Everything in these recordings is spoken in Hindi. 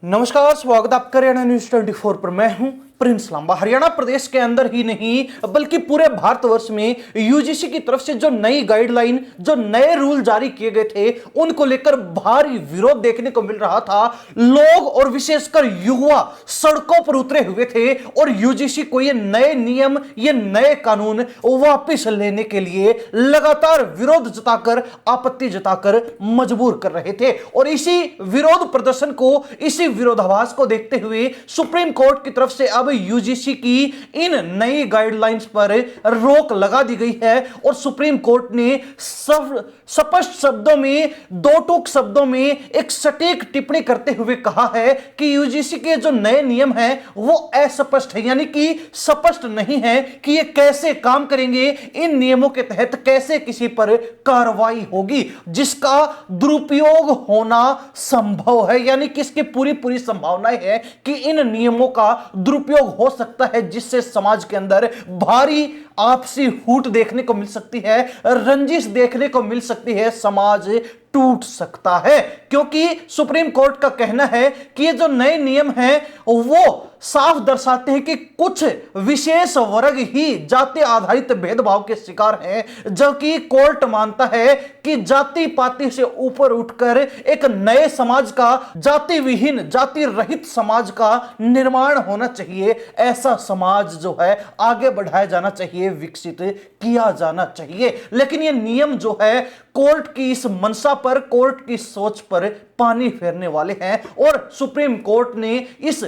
नमस्कार, स्वागत आपका हरियाणा न्यूज 24 पर। मैं हूं प्रिंस लांबा। हरियाणा प्रदेश के अंदर ही नहीं बल्कि पूरे भारतवर्ष में यूजीसी की तरफ से जो नई गाइडलाइन, जो नए रूल जारी किए गए थे, उनको लेकर भारी विरोध देखने को मिल रहा था। लोग और विशेषकर युवा सड़कों पर उतरे हुए थे और यूजीसी को ये नए नियम, ये नए कानून वापस लेने के लिए लगातार विरोध जताकर, आपत्ति जताकर मजबूर कर रहे थे। और इसी विरोध प्रदर्शन को, इसी विरोधाभास को देखते हुए सुप्रीम कोर्ट की तरफ से अब यूजीसी की इन नई गाइडलाइंस पर रोक लगा दी गई है। और सुप्रीम कोर्ट ने स्पष्ट शब्दों में, दो टूक शब्दों में एक सटीक टिप्पणी करते हुए कहा है कि यूजीसी के जो नए नियम हैं वो अस्पष्ट है, यानी कि स्पष्ट नहीं है कि ये कैसे काम करेंगे, इन नियमों के तहत कैसे किसी पर कार्रवाई होगी, जिसका दुरुपयोग होना संभव है। यानी कि इसकी पूरी संभावना है कि इन नियमों का दुरुपयोग हो सकता है, जिससे समाज के अंदर भारी आपसी फूट देखने को मिल सकती है, रंजिश देखने को मिल सकती है, समाज टूट सकता है। क्योंकि सुप्रीम कोर्ट का कहना है कि ये जो नए नियम हैं वो साफ दर्शाते हैं कि कुछ विशेष वर्ग ही जाति आधारित भेदभाव के शिकार हैं, जबकि कोर्ट मानता है कि जाति पाति से ऊपर उठकर एक नए समाज का, जाति विहीन, जाति रहित समाज का निर्माण होना चाहिए। ऐसा समाज जो है आगे बढ़ाया जाना चाहिए, विकसित किया जाना चाहिए। लेकिन ये नियम जो है कोर्ट की इस मंशा पर, कोर्ट की सोच पर पानी फेरने वाले हैं। और सुप्रीम कोर्ट ने इस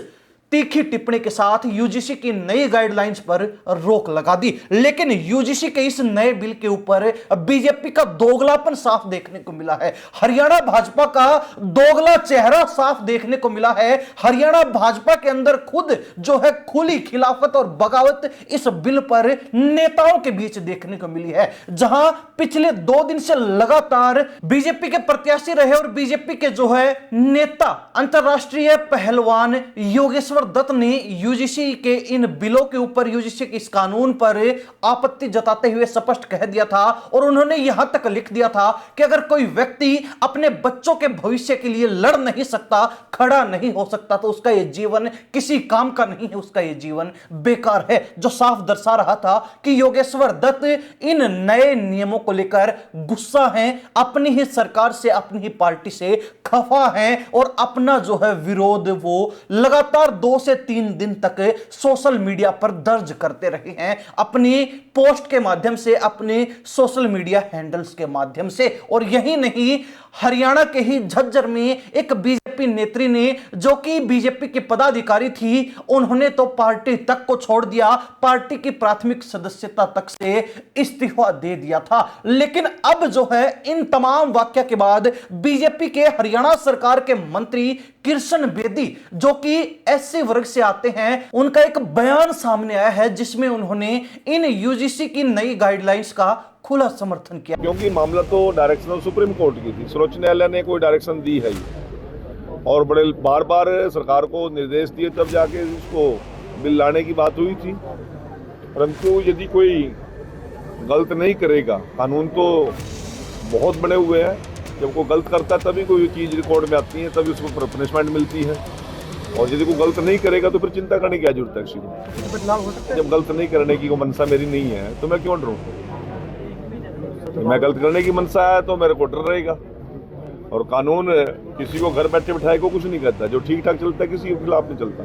तीखी टिप्पणी के साथ यूजीसी की नई गाइडलाइंस पर रोक लगा दी। लेकिन यूजीसी के इस नए बिल के ऊपर बीजेपी का दोगलापन साफ देखने को मिला है। हरियाणा भाजपा का दोगला चेहरा साफ देखने को मिला है। हरियाणा भाजपा के अंदर खुद जो है खुली खिलाफत और बगावत इस बिल पर नेताओं के बीच देखने को मिली है। जहां पिछले 2 दिन से लगातार बीजेपी के प्रत्याशी रहे और बीजेपी के जो है नेता, अंतरराष्ट्रीय पहलवान योगेश्वर दत्त ने यूजीसी के इन बिलों के ऊपर, यूजीसी के इस कानून पर आपत्ति जताते हुए स्पष्ट कह दिया था। और उन्होंने यहां तक लिख दिया था कि अगर कोई व्यक्ति अपने बच्चों के भविष्य के लिए लड़ नहीं सकता, खड़ा नहीं हो सकता, तो उसका यह जीवन किसी काम का नहीं है, उसका यह जीवन बेकार है। जो साफ दर्शा रहा था कि योगेश्वर दत्त इन नए नियमों को लेकर गुस्सा हैं, अपनी ही सरकार से, अपनी ही पार्टी से खफा हैं और अपना जो है विरोध वो लगातार 2 से 3 दिन तक सोशल मीडिया पर दर्ज करते रहे हैं, अपनी पोस्ट के माध्यम से, अपने सोशल मीडिया हैंडल्स के माध्यम से। और यही नहीं, हरियाणा के ही झज्जर में एक बीजेपी नेत्री ने, जो कि बीजेपी की पदाधिकारी थी, उन्होंने तो पार्टी तक को छोड़ दिया, पार्टी की प्राथमिक सदस्यता तक से इस्तीफा दे दिया था। लेकिन अब जो है इन तमाम वाक्य के बाद बीजेपी के हरियाणा सरकार के मंत्री कृष्ण बेदी, जो कि एससी वर्ग से आते हैं, उनका एक बयान सामने आया है जिसमें उन्होंने इन यूजीसी की नई गाइडलाइंस का खुला समर्थन किया। क्योंकि मामला तो डायरेक्शन सुप्रीम कोर्ट की थी, सर्वोच्च न्यायालय ने कोई डायरेक्शन दी है और बड़े बार बार सरकार को निर्देश दिए, तब जाके उसको बिल लाने की बात हुई थी। परंतु यदि कोई गलत नहीं करेगा, कानून तो बहुत बड़े हुए हैं, जब कोई गलत करता है तभी कोई चीज़ रिकॉर्ड में आती है, तभी उसको पनिशमेंट मिलती है। और यदि कोई गलत नहीं करेगा तो फिर चिंता करने की क्या जरूरत है किसी को। जब गलत नहीं करने की कोई मनसा मेरी नहीं है तो मैं क्यों डरूं? मैं गलत करने की मनसा है तो मेरे को डर रहेगा। और कानून किसी को घर बैठे बिठाए को कुछ नहीं कहता, जो ठीक ठाक चलता है किसी के खिलाफ नहीं चलता।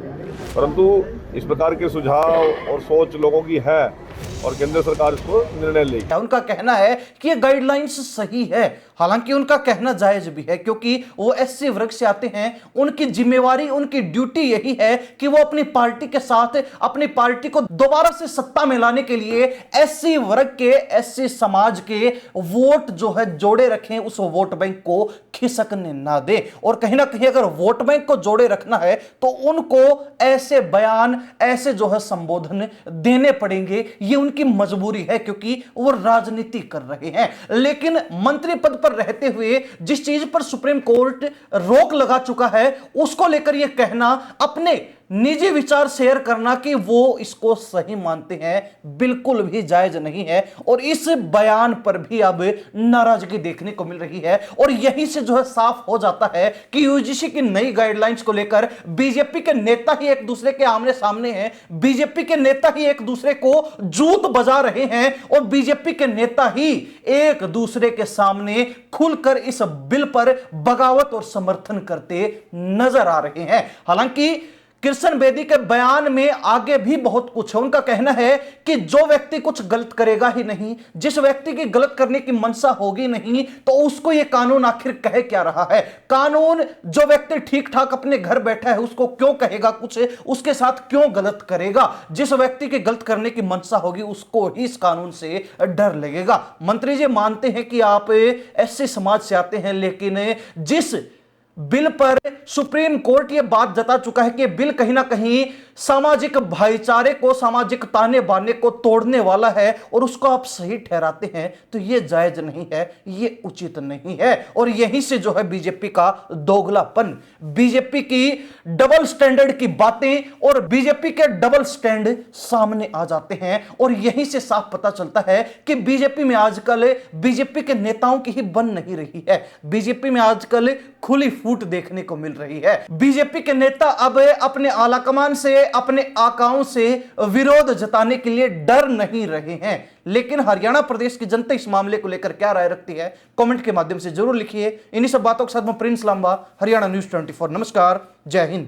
परंतु इस प्रकार के सुझाव और सोच लोगों की है और केंद्र सरकार इसको निर्णय लेगी। उनका कहना है कि ये गाइडलाइंस सही है, हालांकि उनका कहना जायज भी है, क्योंकि वो एससी वर्ग से आते हैं। उनकी जिम्मेवारी, उनकी ड्यूटी यही है कि वो अपनी पार्टी के साथ, अपनी पार्टी को दोबारा से सत्ता में लाने के लिए एससी वर्ग के, एससी समाज के वोट जो है जोड़े रखें, उस वोट बैंक को खिसकने ना दे। और कहीं ना कहीं अगर वोट बैंक को जोड़े रखना है तो उनको ऐसे बयान, ऐसे जो है संबोधन देने पड़ेंगे। ये उनकी मजबूरी है, क्योंकि वो राजनीति कर रहे हैं। लेकिन मंत्री पद पर रहते हुए जिस चीज पर सुप्रीम कोर्ट रोक लगा चुका है, उसको लेकर यह कहना अपने निजी विचार शेयर करना कि वो इसको सही मानते हैं बिल्कुल भी जायज नहीं है। और इस बयान पर भी अब नाराजगी देखने को मिल रही है। और यहीं से जो है साफ हो जाता है कि यूजीसी की नई गाइडलाइंस को लेकर बीजेपी के नेता ही एक दूसरे के आमने सामने हैं, बीजेपी के नेता ही एक दूसरे को जूत बजा रहे हैं और बीजेपी के नेता ही एक दूसरे के सामने खुलकर इस बिल पर बगावत और समर्थन करते नजर आ रहे हैं। हालांकि कृष्ण बेदी के बयान में आगे भी बहुत कुछ है। उनका कहना है कि जो व्यक्ति कुछ गलत करेगा ही नहीं, जिस व्यक्ति की गलत करने की मंशा होगी नहीं, तो उसको यह कानून आखिर कह क्या रहा है। कानून जो व्यक्ति ठीक ठाक अपने घर बैठा है उसको क्यों कहेगा कुछ, उसके साथ क्यों गलत करेगा। जिस व्यक्ति की गलत करने की मंशा होगी उसको ही इस कानून से डर लगेगा। मंत्री जी मानते हैं कि आप एससी समाज से आते हैं, लेकिन जिस बिल पर सुप्रीम कोर्ट यह बात जता चुका है कि बिल कहीं ना कहीं सामाजिक भाईचारे को, सामाजिक ताने बाने को तोड़ने वाला है और उसको आप सही ठहराते हैं, तो यह जायज नहीं है, यह उचित नहीं है। और यहीं से जो है बीजेपी का दोगलापन, बीजेपी की डबल स्टैंडर्ड की बातें और बीजेपी के डबल स्टैंड सामने आ जाते हैं। और यहीं से साफ पता चलता है कि बीजेपी में आजकल बीजेपी के नेताओं की ही बन नहीं रही है, बीजेपी में आजकल खुली फूट देखने को मिल रही है। बीजेपी के नेता अब अपने आलाकमान से, अपने आकाओं से विरोध जताने के लिए डर नहीं रहे हैं। लेकिन हरियाणा प्रदेश की जनता इस मामले को लेकर क्या राय रखती है, कमेंट के माध्यम से जरूर लिखिए। इन्हीं सब बातों के साथ मैं प्रिंस लांबा, हरियाणा न्यूज़ 24। नमस्कार, जय हिंद।